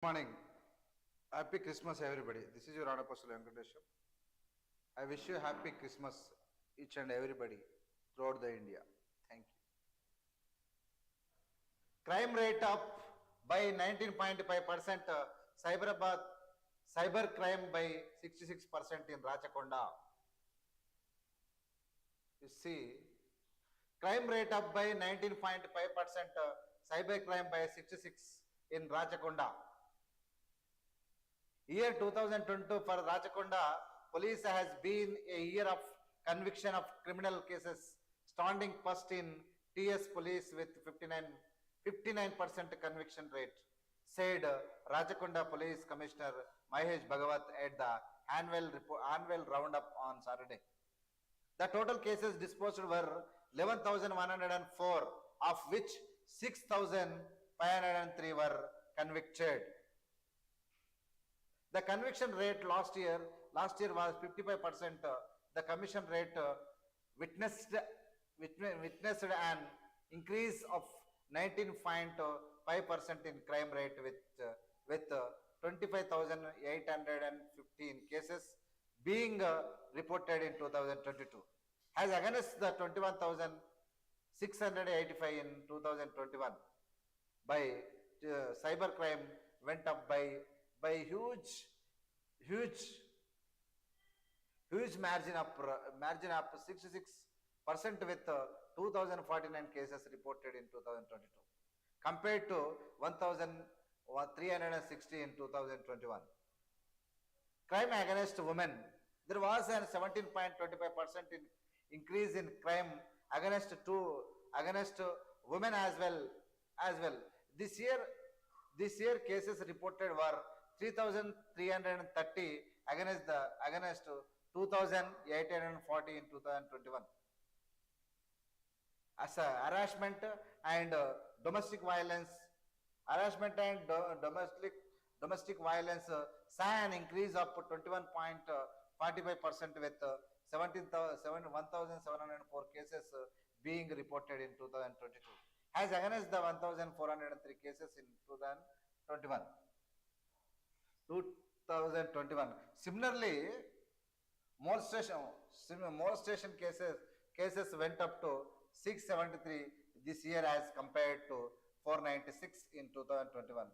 Morning. Happy Christmas, everybody. This is your Anaposala Venkatesham. I wish you happy Christmas, each and everybody throughout the India. Thank you. Crime rate up by 19.5%. Cyberabad cyber crime by 66% in Rachakonda. You see, crime rate up by 19.5%. Cyber crime by 66 in Rachakonda. Year 2022 for Rachakonda, police has been a year of conviction of criminal cases, standing first in TS police with 59% conviction rate, said Rachakonda Police Commissioner Mahesh Bhagavat at the annual roundup on Saturday. The total cases disposed were 11,104, of which 6,503 were convicted. The conviction rate last year was 55%. The commission rate witnessed an increase of 19.5% in crime rate with 25,815 cases being reported in 2022, as against the 21,685 in 2021. By cybercrime went up by huge margin up 66% with 2049 cases reported in 2022 compared to 1,360 in 2021. Crime against women, there was a 17.25% increase in crime against women as well. This year cases reported were 3,330 against 2,840 in 2021. As harassment and domestic violence, saw an increase of 21.45% with 1,704 cases being reported in 2022, as against the 1,403 cases in 2021. Similarly, molestation cases went up to 673 this year as compared to 496 in 2021.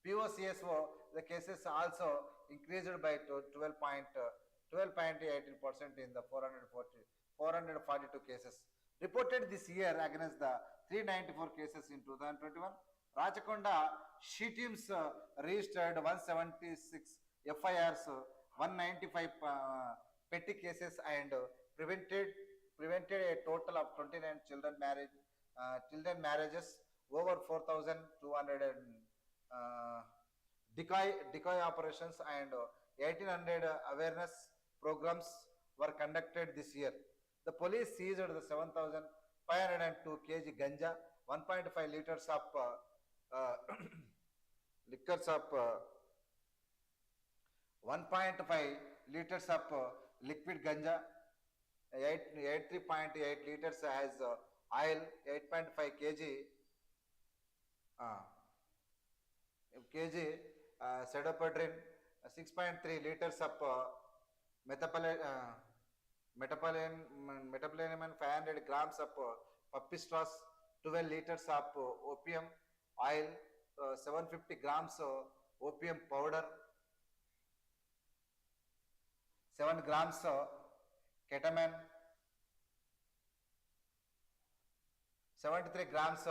POCSO, the cases also increased by 12.18% in the 442 cases reported this year against the 394 cases in 2021. Rachakonda she teams registered 176 FIRs, 195 petty cases, and prevented a total of 29 children marriages, over 4,200 decoy operations, and 1,800 awareness programs were conducted this year. The police seized the 7,502 kg ganja, 1.5 liters of liquors of 1.5 liters of liquid ganja, 83.8 liters as oil, 8.5 kg cedopedrin, 6.3 liters of metabolism, 500 grams of puppy straws, 12 liters of opium oil, 750 grams opium powder, 7 grams ketamine, 73 grams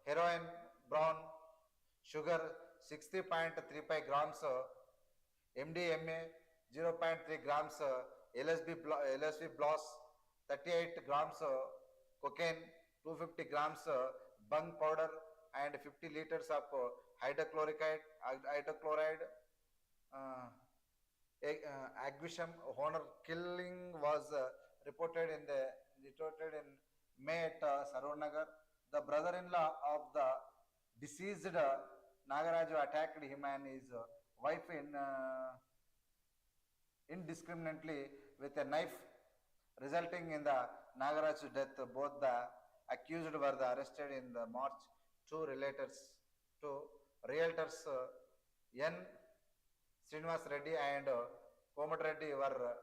heroin, brown sugar, 60.35 grams MDMA, 0.3 grams LSD bloss, 38 grams cocaine, 250 grams bung powder, and 50 liters of hydrochloride, Agwisham. Honor killing was reported in May at Sarornagar. The brother-in-law of the deceased Nagaraju attacked him and his wife indiscriminately with a knife, resulting in the Nagaraj's death. Both the accused were arrested in the March. Two realtors N. Srinivas Reddy and Komat Reddy were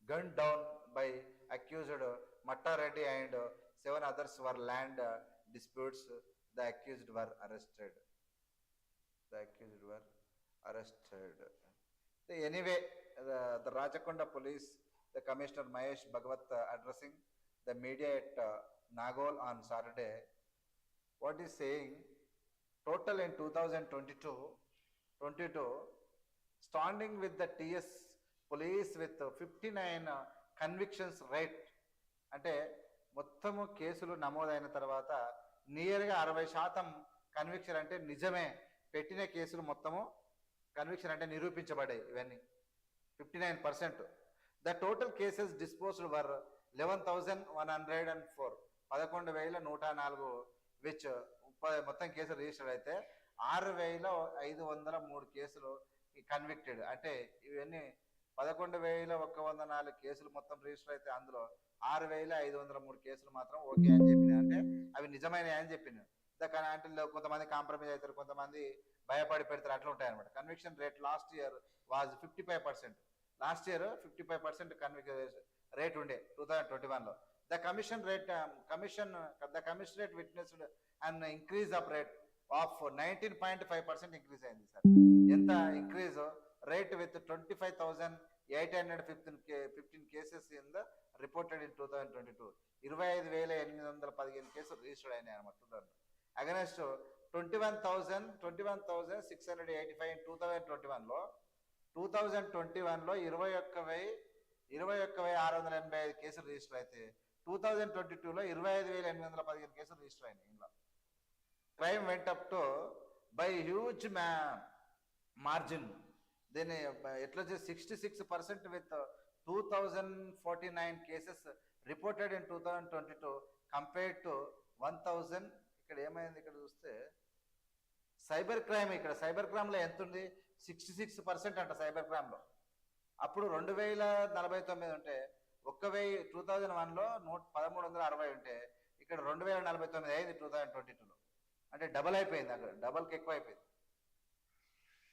gunned down by accused Matta Reddy and 7 others were land disputes. The accused were arrested. The accused were arrested. Anyway, the Rachakonda police, the Commissioner Mahesh Bhagavat addressing the media at Nagol on Saturday, what is saying, total in 2022, standing with the TS police with 59 convictions rate, అంటే మొత్తము కేసులు నమోదైన తర్వాత నియర్గా 60% conviction, అంటే నిజమే పెట్టిన కేసులు మొత్తము కన్విక్షన్ అంటే నిరూపించబడ్డాయి. ఇవన్నీ 59%. The total cases disposed were 11,104, 11,104, which మొత్తం కేసులు రిజిస్టర్ అయితే 6,503 కేసులు కన్విక్టెడ్. అంటే ఇవన్నీ 11,104 కేసులు మొత్తం రిజిస్టర్ అయితే అందులో 6,503 కేసులు మాత్రం ఓకే అని చెప్పిన, అంటే అవి నిజమైన అని చెప్పిన. అంటే కొంతమంది కాంప్రమైజ్ అవుతారు, కొంతమంది భయపడి పెడతారు, అట్లా ఉంటాయి అనమాట. Conviction rate last year was 55%. Last year 55% conviction rate ఉండే 2021లో. The commission rate witnessed and increase of rate of 19.5% increase అయింది సార్. ఎంత increase rate with 25,815 cases in the reported in 2022. 25,815 కేసులు రిజిస్టర్డ్ అయినాయి అనమాట. అగెనెస్ట్ 21,685 ఇన్ 2021లో 21,685 కేసులు register అయితే 2022లో 25,815 కేసులు రిజిస్టర్ అయినాయి. ఇందులో crime went up to buy huge margin. దీన్ని ఎట్లా 66% with 2,049 cases reported in 2022 compared to 1,000. ఇక్కడ ఏమైంది, ఇక్కడ చూస్తే సైబర్ క్రైమ్, ఇక్కడ సైబర్ క్రైమ్లో ఎంత ఉంది, 66% అంట సైబర్ క్రైమ్లో. అప్పుడు 2,049 ఉంటే 2001లో 1,360 ఉంటే ఇక్కడ 2,049 అయింది 2022లో. అంటే డబల్ అయిపోయింది, అక్కడ డబల్కి ఎక్కువ అయిపోయింది.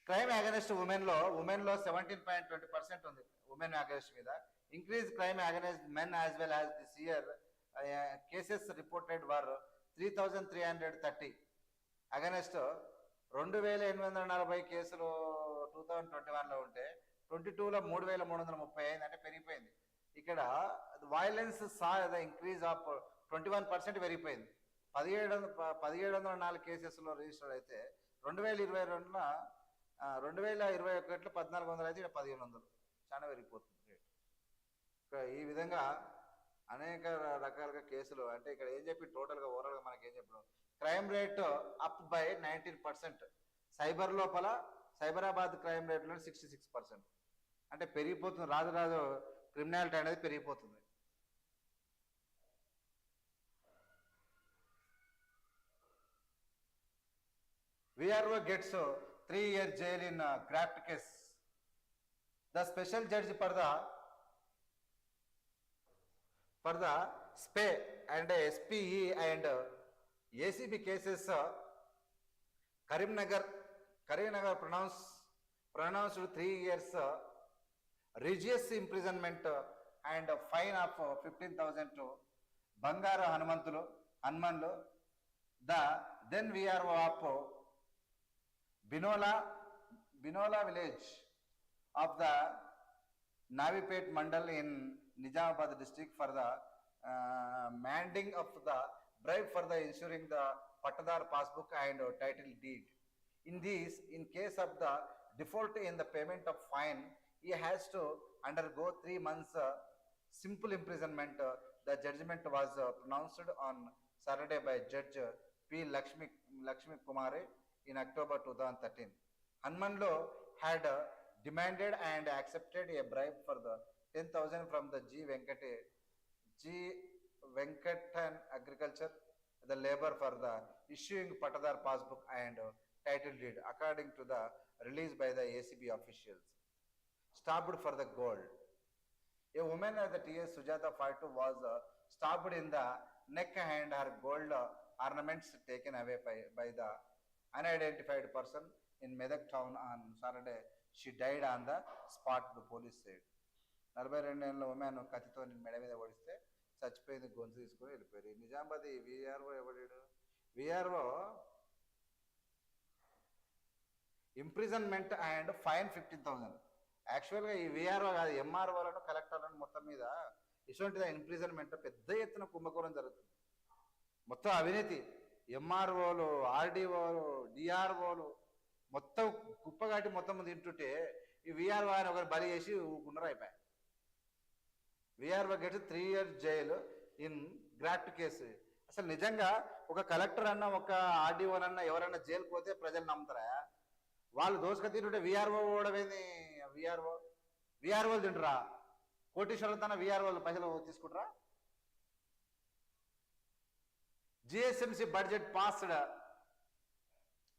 క్రైమ్ అగెనెస్ట్ ఉమెన్లో 17.20% ఉంది ఉమెన్ అగెనెస్ట్ మీద. Increase crime against men as well as this year cases reported were 3,330 against 2,840 కేసులు 2021లో ఉంటే 22లో 3,330 అయింది, అంటే పెరిగిపోయింది. ఇక్కడ violence saw the increase of 21% పెరిగిపోయింది. 1,704 కేసెస్లో రిజిస్టర్ అయితే 2022లో 2021లో 1,400 అయితే ఇక్కడ 1,500, చాలా పెరిగిపోతుంది రేట్. ఈ విధంగా అనేక రకాలుగా కేసులు, అంటే ఇక్కడ ఏం చెప్పి టోటల్గా ఓవరాల్గా మనకి ఏం చెప్పడం, crime rate up by 19%. Cyber లోపల సైబరాబాద్ క్రైమ్ రేట్లో 66%, అంటే పెరిగిపోతుంది. రాదు క్రిమినాలిటీ అనేది పెరిగిపోతుంది. VRO gets 3-year jail in graft case. The special judge for the SPE and SPE and ACB cases, Karimnagar pronounced 3 years religious imprisonment and fine of 15,000 to Bangara Hanumanlu, the then VRO of Binola village of the Navipet Mandal in Nizamabad district for the manding of the bribe for the ensuring the Patadar passbook and title deed. In case of the default in the payment of fine, he has to undergo 3 months simple imprisonment. The judgment was pronounced on Saturday by Judge P. Lakshmi Kumare in October 2013. Hanumanlo had demanded and accepted a bribe for the 10,000 from the G. Venkatan Agriculture, the labor for the issuing Patadar passbook and title deed, according to the release by the ACB officials. Stopped for the gold. A woman at the TS Sujata 52 was stopped in the neck and her gold ornaments taken away by the unidentified person in Medak town on Saturday. She died on the spot, the police said. 42 ఏళ్ళ women కత్తితో మెడ మీద ఓడిస్తే చచ్చిపోయింది, గొంతు తీసుకొని వెళ్ళిపోయారు. Nizamabad VRO ఎవడాడు? VRO imprisonment and fine 15,000. యాక్చువల్గా ఈ విఆర్ఓ కాదు, ఎంఆర్ఓలను కలెక్టర్లను మొత్తం మీద ఇటువంటిది ఇంప్రిజన్మెంట్ పెద్ద ఎత్తున కుంభకోణం జరుగుతుంది. మొత్తం అవినీతి, ఎంఆర్ఓలు, ఆర్డీఓలు, డిఆర్ఓలు మొత్తం కుప్పగాటి మొత్తం తింటుంటే ఈ విఆర్ఓ ఆయన ఒకరు బలి చేసి ఊకున్నారు, అయిపోయాయి. VRO gets 3 years jail in graft case. అసలు నిజంగా ఒక కలెక్టర్ అన్న, ఒక ఆర్డీఓనన్నా ఎవరన్నా జైలు పోతే ప్రజలు నమ్ముతారా? వాళ్ళు దోసుక తింటుంటే విఆర్ఓ ఓడవేంది? విఆర్ఓలు తింటురా? కోటీశ్వరులు తన విఆర్ఓలు పైసలు తీసుకుంటారా? GSMC budget passed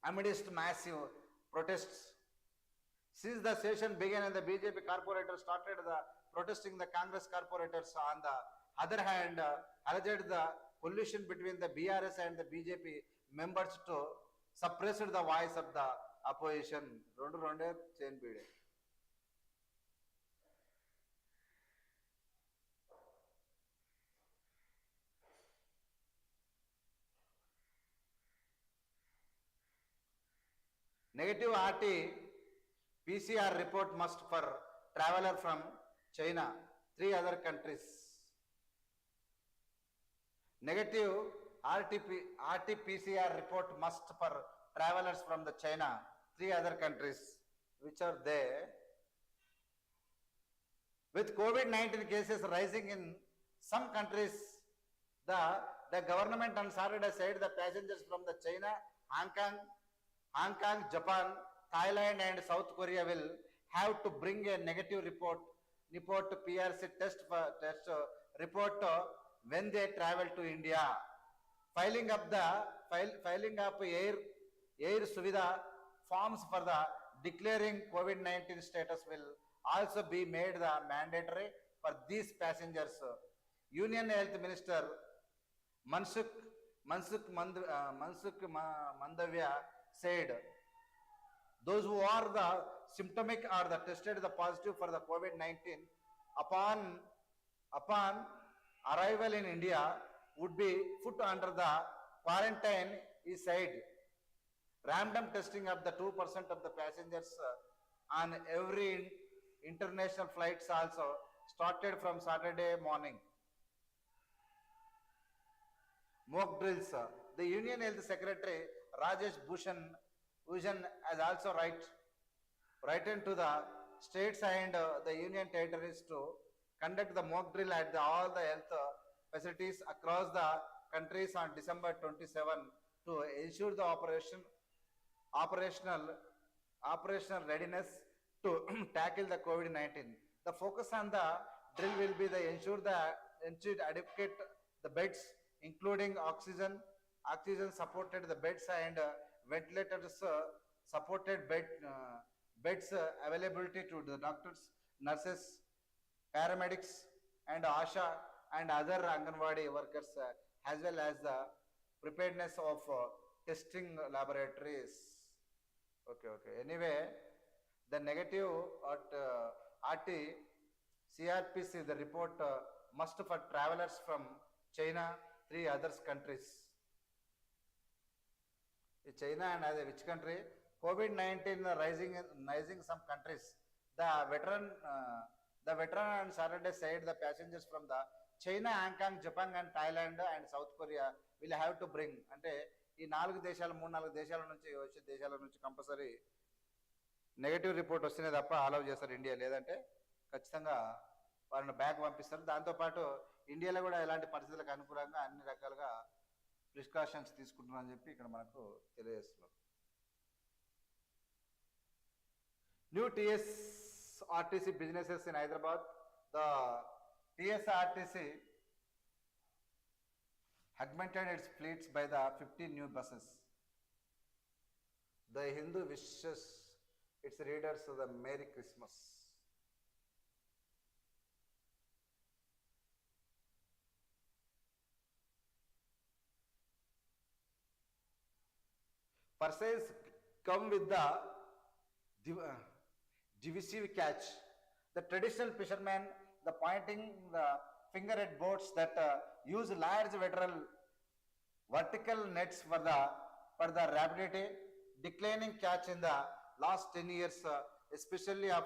amidst massive protests. Since the session began and the BJP corporators started the protesting, the Congress corporators on the other hand alleged the collusion between the BRS and the BJP members to suppress the voice of the opposition. Rendu chain bide. Negative RT-PCR report must for traveler from China, 3 other countries. Negative RT-PCR report must for travelers from the China, 3 other countries. Which are they? With COVID-19 cases rising in some countries, the government on Saturday said the passengers from the China, Hong Kong, Japan, Thailand and South Korea will have to bring a negative report PRC test report when they travel to India. Filing up air Suvidha forms for the declaring COVID-19 status will also be made the mandatory for these passengers. Union Health Minister Mansukh Mandavya said those who are the symptomatic or the tested the positive for the COVID-19 upon arrival in India would be put under the quarantine, he said. Random testing of the 2% of the passengers on every international flights also started from Saturday morning. Mock drills. The Union Health Secretary Rajesh Bhushan has also written to the states and the union territories to conduct the mock drill at all the health facilities across the countries on December 27 to ensure the operational readiness to tackle the COVID-19. The focus on the drill will be the ensure adequate the beds, including oxygen supported the beds and ventilators supported beds availability to the doctors, nurses, paramedics and ASHA and other Anganwadi workers, as well as the preparedness of testing laboratories. Okay. Anyway, the negative RT CRPC, the report must for travelers from China, 3 other countries. China and other which country? COVID-19 rising some countries. The veteran on Saturday said the passengers from the China, Hong Kong, Japan and Thailand and South Korea will have to bring. అంటే ఈ 4 దేశాల 3-4 దేశాల నుంచి వచ్చే దేశాల నుంచి compulsory negative report వస్తేనే తప్ప అలౌ చేస్తారు ఇండియా, లేదంటే ఖచ్చితంగా వారిని బ్యాక్ పంపిస్తారు. దాంతోపాటు ఇండియాలో కూడా ఎలాంటి పరిస్థితులకు అనుకూలంగా అన్ని రకాలుగా ప్రికాషన్స్ తీసుకుంటున్నారని చెప్పి ఇక్కడ మనకు తెలియజేస్తున్నారు. New TSRTC businesses in Hyderabad. The TSRTC augmented its fleets by the 50 new buses. The Hindu wishes its readers the Merry Christmas. Purses come with the divisive catch. The traditional fishermen, the pointing the finger at boats that use large vertical nets for the rapidity, declining catch in the last 10 years, especially of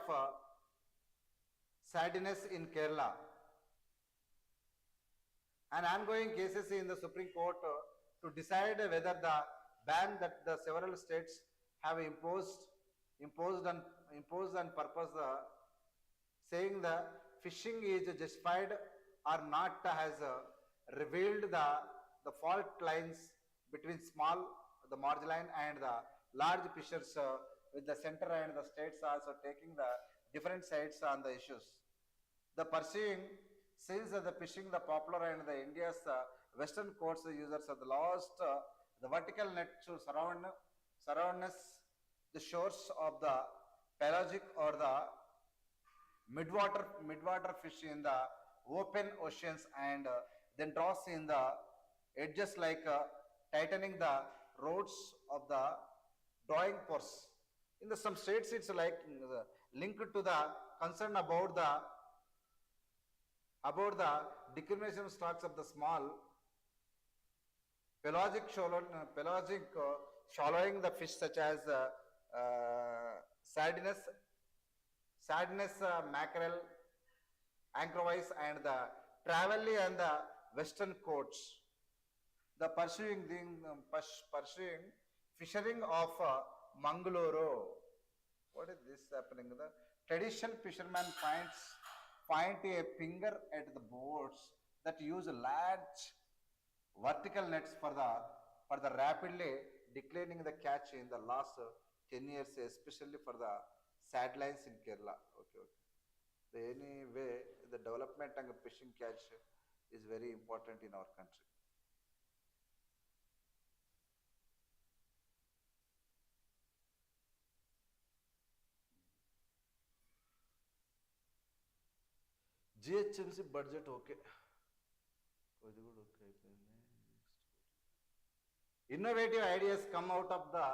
sadness in Kerala. And ongoing cases in the Supreme Court to decide whether the ban that the several states have imposed on purpose, saying the fishing is justified or not, has revealed the fault lines between the marginal and the large fishers, with the center and the states also taking the different sides on the issues. The pursuing, since the fishing the popular and the India's western coast users of the lost the vertical net to surround us the shores of the pelagic or the midwater fish in the open oceans, and then draws in the edges like tightening the roads of the drawing purse. In the some states, it's like linked to the concern about the discrimination stocks of the small pelagic swallowing the fish such as sardines, mackerel, anchovies, and the travelly and the western coasts. The pursuing fishing of Mangalore. What is this happening? The traditional fisherman point a finger at the boats that use large vertical nets for the rapidly declining the catch in the last 10 years, especially for the sidelines in Kerala. Okay. Anyway, the development and fishing catch is very important in our country. GHMC budget okay. Innovative ideas come out of the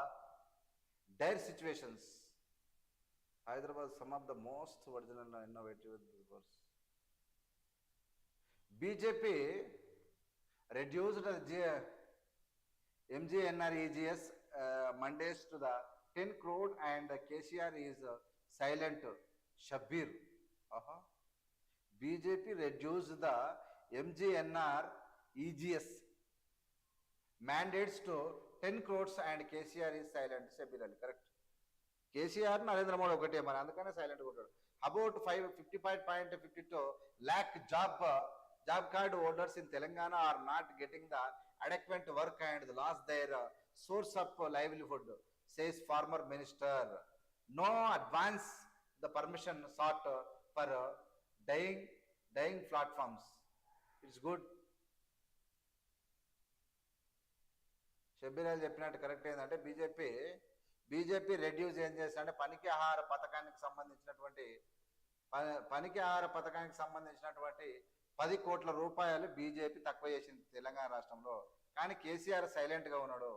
dire situations. Hyderabad, some of the most original and innovative was. BJP reduced the MGNREGS mandates to the 10 crore and KCR is silent. Shabir. BJP reduced the MGNREGS mandates to 10 crores and KCR is silent. Shabir Ali, correct. KCR Narendra Modi okate mara andukane silent kottaru. About 55.52 lakh job card holders in Telangana are not getting the adequate work and lost their source of livelihood, says former minister. No advance the permission sought for dying platforms. It's good. Shabbir Ali చెప్పినట్టు correct ఏంటంటే BJP reduce ఏం చేస్తారంటే పనికి ఆహార పథకానికి సంబంధించినటువంటి 10 కోట్ల రూపాయలు బీజేపీ తక్కువ చేసింది తెలంగాణ రాష్ట్రంలో. కానీ కేసీఆర్ సైలెంట్ గా ఉన్నాడు.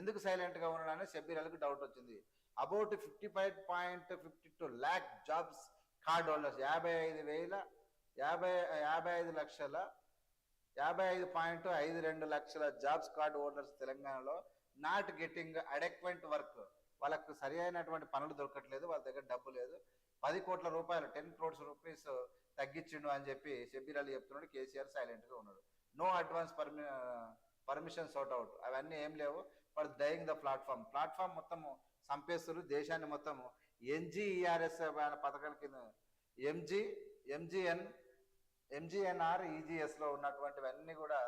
ఎందుకు సైలెంట్ గా ఉన్నాడు అని షబ్బీర్ అలీకి డౌట్ వచ్చింది. About 55.52 lakh jobs card holders 55.52 లక్షల జాబ్స్ కార్డ్ హోల్డర్స్ తెలంగాణలో నాట్ గెటింగ్ అడెక్వెంట్ వర్క్. వాళ్ళకు సరి అయినటువంటి పనులు దొరకట్లేదు, వాళ్ళ దగ్గర డబ్బు లేదు. 10 కోట్ల రూపాయలు 10 crores రూపీస్ తగ్గించిండు అని చెప్పి షబ్బీర్ అలీ చెప్తున్నాడు. కేసీఆర్ సైలెంట్ గా ఉన్నాడు. No advance permission sort out, అవన్నీ ఏం లేవు. ఫర్ డయింగ్ ద ప్లాట్ఫామ్ మొత్తం సంపేస్తారు దేశాన్ని మొత్తం. NGERS పథకాల కింద MGNREGS లో ఉన్నటువంటివన్నీ కూడా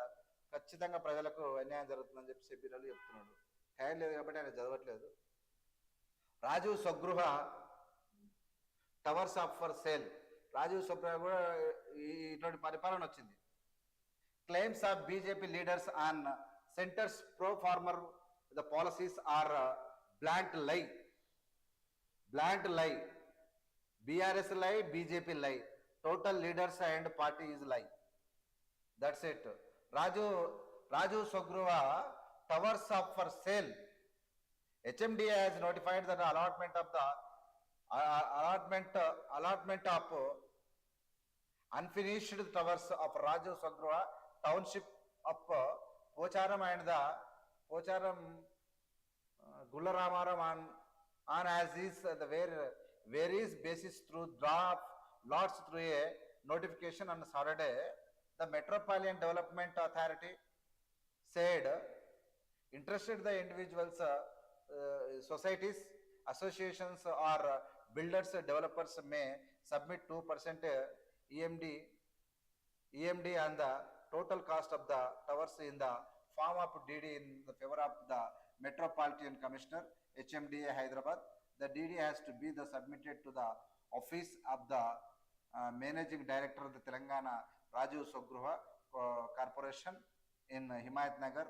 ఖచ్చితంగా ప్రజలకు అన్యాయం జరుగుతుందని చెప్పి షబ్బీర్ అలీ చెప్తున్నాడు. టైం లేదు కాబట్టి ఆయన చదవట్లేదు. Rajiv Swagruha towers of for sale. Rajiv Swagruha కూడా ఇటువంటి పరిపాలన వచ్చింది. Claims of BJP leaders on centre's pro farmer the policies are blunt lie. BRS లై, BJP లై, total leaders and party is lie. That's it. Raju Swagruha towers up for sale. HMD has notified that the allotment of the allotment of unfinished towers of Raju Sagrua township of Pocharam and the Pocharam Gularamaram on as is the various basis through draft lots through a notification on Saturday. The Metropolitan Development Authority said interested the individuals, societies, associations or builders, developers may submit 2% EMD on the total cost of the towers in the form of DD in the favor of the Metropolitan Commissioner HMDA Hyderabad. The DD has to be submitted to the office of the Managing Director of the Telangana Raju Sogruha Corporation in Himayat Nagar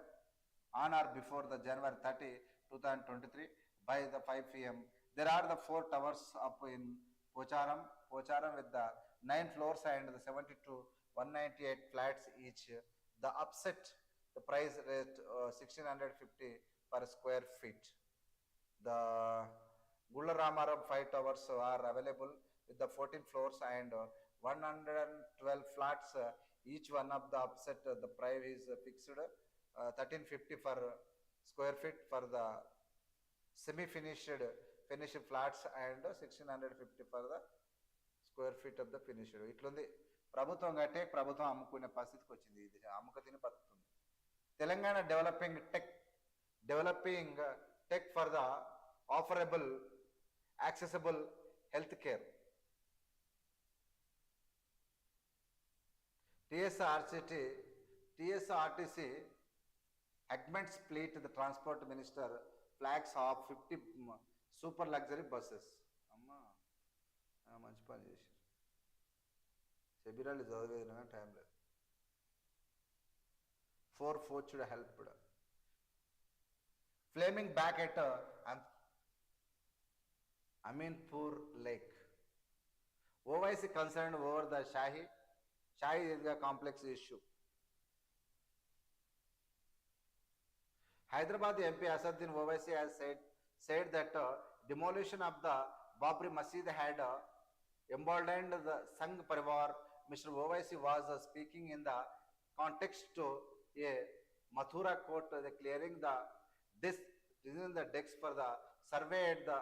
on or before the January 30, 2023 by the 5 p.m. There are the 4 towers up in Pocharam with the 9 floors and the 70 to 198 flats each. The upset, the price rate 1650 per square feet. The Gularamaram 5 towers are available with the 14 floors and 112 flats. Each one of the upset, the price is fixed 1350 per square feet for the semi-finished flats and 1650 for the square feet of the finished. ఇట్లుంది ప్రభుత్వం కట్టే ప్రభుత్వం అమ్ముకునే పరిస్థితికి వచ్చింది. ఇది అమ్ముక తిని బతుకుతుంది. Telangana developing tech for the offerable accessible health care. TSRTC Agments fleet, the transport minister flags off 50 super luxury buses. Amma manchi pani chesaru. Sebirali chadavedi time లేదు. 4 fortune helped. Flaming back at Aminpur Lake. OIC concerned over the Shahi Idgah complex issue. Hyderabad MP Asaduddin Owaisi has said that demolition of the Babri Masjid had emboldened the Sangh Parivar. Mr. Owaisi was speaking in the context to a Mathura court, clearing the decks for the survey at the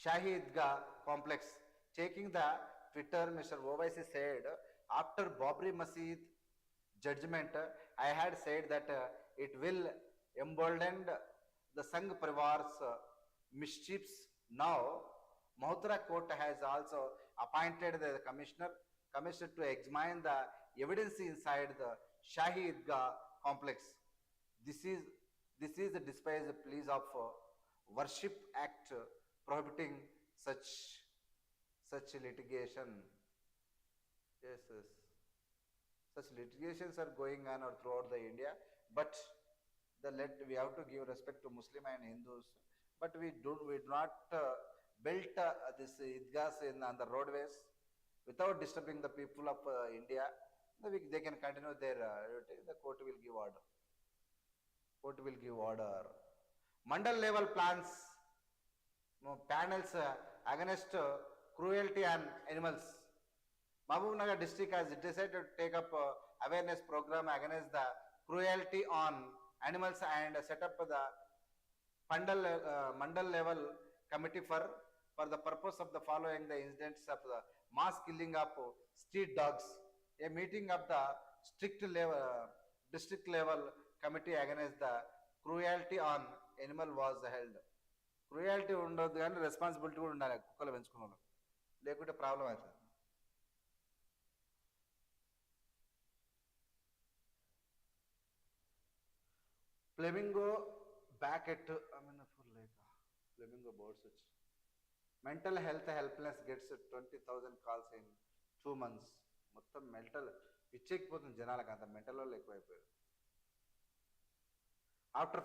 Shahi Idgah complex. Taking the Twitter, Mr. Owaisi said, after Babri Masjid judgment, I had said that it will embolden the Sangh Parivar's mischiefs. Now, Mathura court has also appointed the commissioner to examine the evidence inside the Shahi Idgah complex. This is the despised pleas of Worship Act prohibiting such litigation. Yes. Such litigations are going on throughout the India, but we have to give respect to Muslim and Hindus. But we do not build this idgahs on the roadways without disturbing the people of India. They can continue their the court will give order. Mandal level plans panels against cruelty on animals. Mahbubnagar district has decided to take up awareness program against the cruelty on animals and set up the Mandal level committee for the purpose of the following the incidents of the mass killing of street dogs. A meeting of the district level committee against the cruelty on animal was held. Cruelty ఉండదు కానీ responsibility కూడా ఉండాలి కుక్కలు పెంచుకున్న వాళ్ళు, లేకుంటే problem అవుతుంది. Flamingo back at Anaposala Lake. Flamingo board search. Mental health helpless gets 20,000 calls in 2 months. మొత్తం మెంటల్ పిచ్చెక్కిపోతుంది జనాలకు, అంత మెంటల్ వాళ్ళు ఎక్కువైపోయారు. After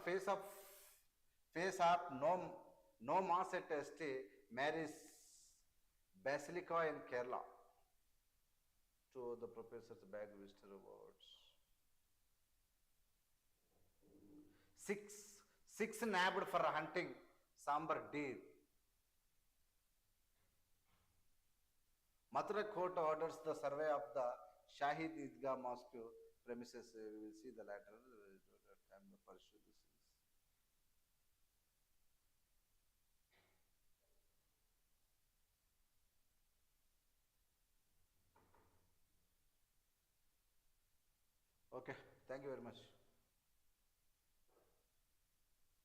face off no mass at St. Mary's Basilica in Kerala. To the professor's bag visitor awards. 6 nabbed for hunting sambar deer. Mathura court orders the survey of the Shahid Idgah Mosque premises. We will see the latter. Time to pursue this. Okay, thank you very much.